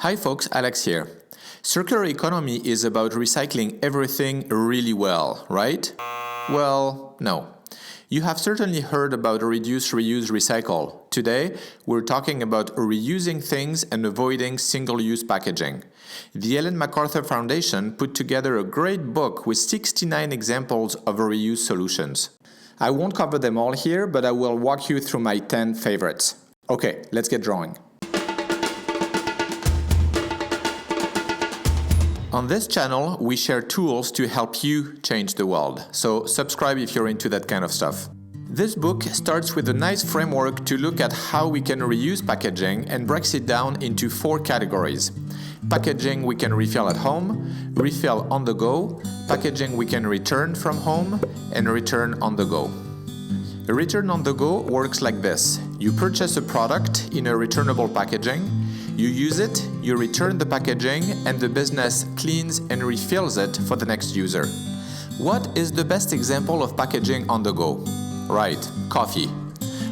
Hi folks, Alex here. Circular economy is about recycling everything really well, right? Well, no. You have certainly heard about reduce, reuse, recycle. Today, we're talking about reusing things and avoiding single-use packaging. The Ellen MacArthur Foundation put together a great book with 69 examples of reuse solutions. I won't cover them all here, but I will walk you through my 10 favorites. Okay, let's get drawing. On this channel, we share tools to help you change the world, so subscribe if you're into that kind of stuff. This book starts with a nice framework to look at how we can reuse packaging and breaks it down into 4 categories. Packaging we can refill at home, refill on the go, packaging we can return from home, and return on the go. A return on the go works like this. You purchase a product in a returnable packaging, you use it, you return the packaging, and the business cleans and refills it for the next user. What is the best example of packaging on the go? Right, coffee.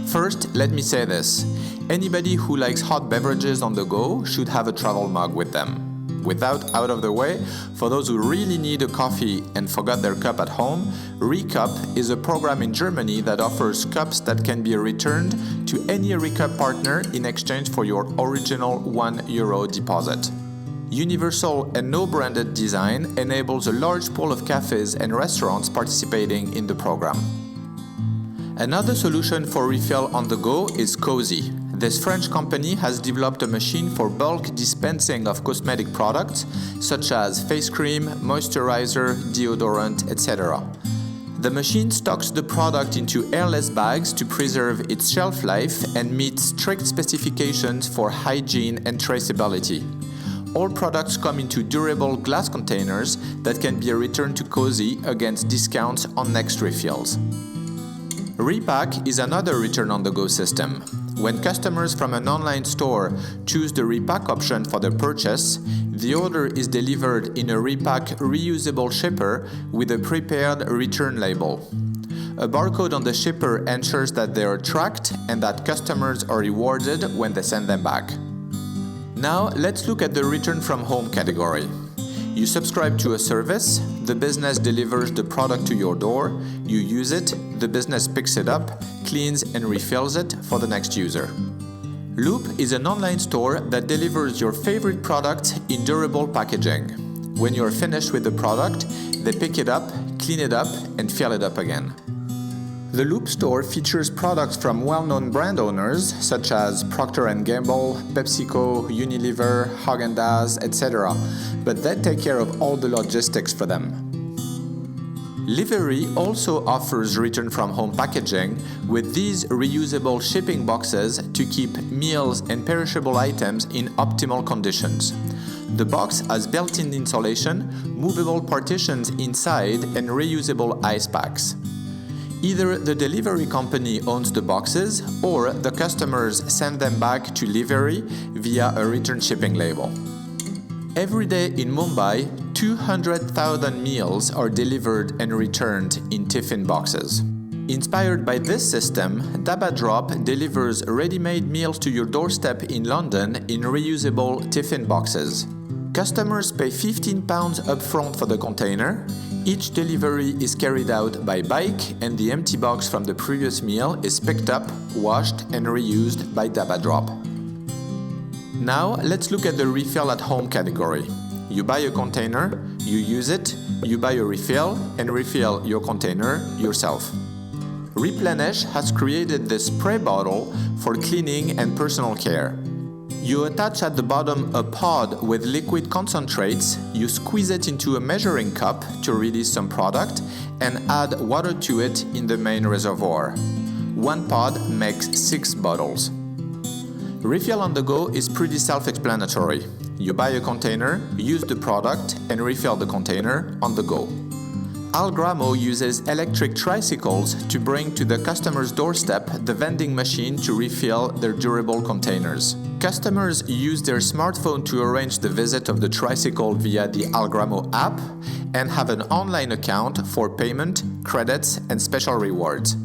First, let me say this. Anybody who likes hot beverages on the go should have a travel mug with them. With that out of the way, for those who really need a coffee and forgot their cup at home, Recup is a program in Germany that offers cups that can be returned to any Recup partner in exchange for your original €1 deposit. Universal and no-branded design enables a large pool of cafes and restaurants participating in the program. Another solution for refill on the go is Cozy. This French company has developed a machine for bulk dispensing of cosmetic products such as face cream, moisturizer, deodorant, etc. The machine stocks the product into airless bags to preserve its shelf life and meet strict specifications for hygiene and traceability. All products come into durable glass containers that can be returned to Cozy against discounts on next refills. Repack is another return-on-the-go system. When customers from an online store choose the repack option for their purchase, the order is delivered in a Repack reusable shipper with a prepared return label. A barcode on the shipper ensures that they are tracked and that customers are rewarded when they send them back. Now, let's look at the return from home category. You subscribe to a service, the business delivers the product to your door, you use it, the business picks it up, cleans and refills it for the next user. Loop is an online store that delivers your favorite products in durable packaging. When you're finished with the product, they pick it up, clean it up, and fill it up again. The Loop store features products from well-known brand owners such as Procter & Gamble, PepsiCo, Unilever, Häagen-Dazs, etc., but they take care of all the logistics for them. Livery also offers return-from-home packaging with these reusable shipping boxes to keep meals and perishable items in optimal conditions. The box has built-in insulation, movable partitions inside, and reusable ice packs. Either the delivery company owns the boxes or the customers send them back to Livery via a return shipping label. Every day in Mumbai, 200,000 meals are delivered and returned in tiffin boxes. Inspired by this system, Dabadrop delivers ready-made meals to your doorstep in London in reusable tiffin boxes. Customers pay £15 upfront for the container. Each delivery is carried out by bike and the empty box from the previous meal is picked up, washed and reused by Dabadrop. Now let's look at the refill at home category. You buy a container, you use it, you buy a refill and refill your container yourself. Replenish has created this spray bottle for cleaning and personal care. You attach at the bottom a pod with liquid concentrates, you squeeze it into a measuring cup to release some product, and add water to it in the main reservoir. One pod makes 6 bottles. Refill on the go is pretty self-explanatory. You buy a container, use the product, and refill the container on the go. Algramo uses electric tricycles to bring to the customer's doorstep the vending machine to refill their durable containers. Customers use their smartphone to arrange the visit of the tricycle via the Algramo app and have an online account for payment, credits, and special rewards.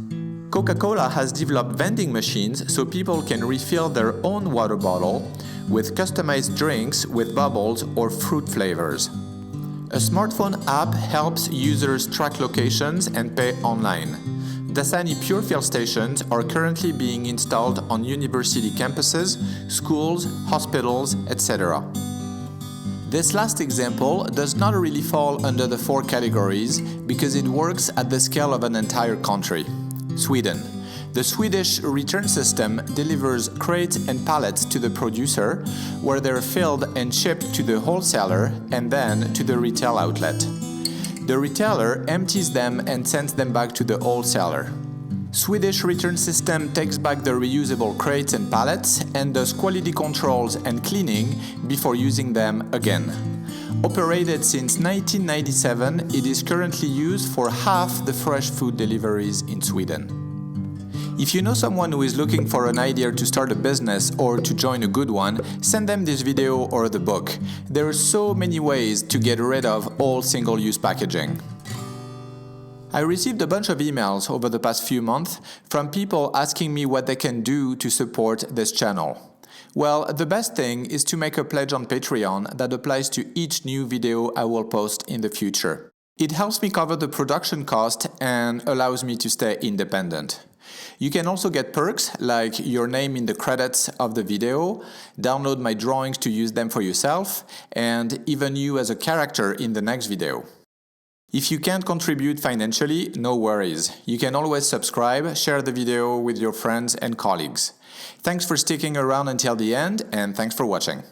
Coca-Cola has developed vending machines so people can refill their own water bottle with customized drinks with bubbles or fruit flavors. A smartphone app helps users track locations and pay online. Dasani Pure Fill stations are currently being installed on university campuses, schools, hospitals, etc. This last example does not really fall under the 4 categories because it works at the scale of an entire country. Sweden. The Swedish return system delivers crates and pallets to the producer, where they're filled and shipped to the wholesaler and then to the retail outlet. The retailer empties them and sends them back to the wholesaler. Swedish return system takes back the reusable crates and pallets and does quality controls and cleaning before using them again. Operated since 1997, it is currently used for half the fresh food deliveries in Sweden. If you know someone who is looking for an idea to start a business or to join a good one, send them this video or the book. There are so many ways to get rid of all single-use packaging. I received a bunch of emails over the past few months from people asking me what they can do to support this channel. Well, the best thing is to make a pledge on Patreon that applies to each new video I will post in the future. It helps me cover the production cost and allows me to stay independent. You can also get perks like your name in the credits of the video, download my drawings to use them for yourself, and even you as a character in the next video. If you can't contribute financially, no worries. You can always subscribe, share the video with your friends and colleagues. Thanks for sticking around until the end, and thanks for watching.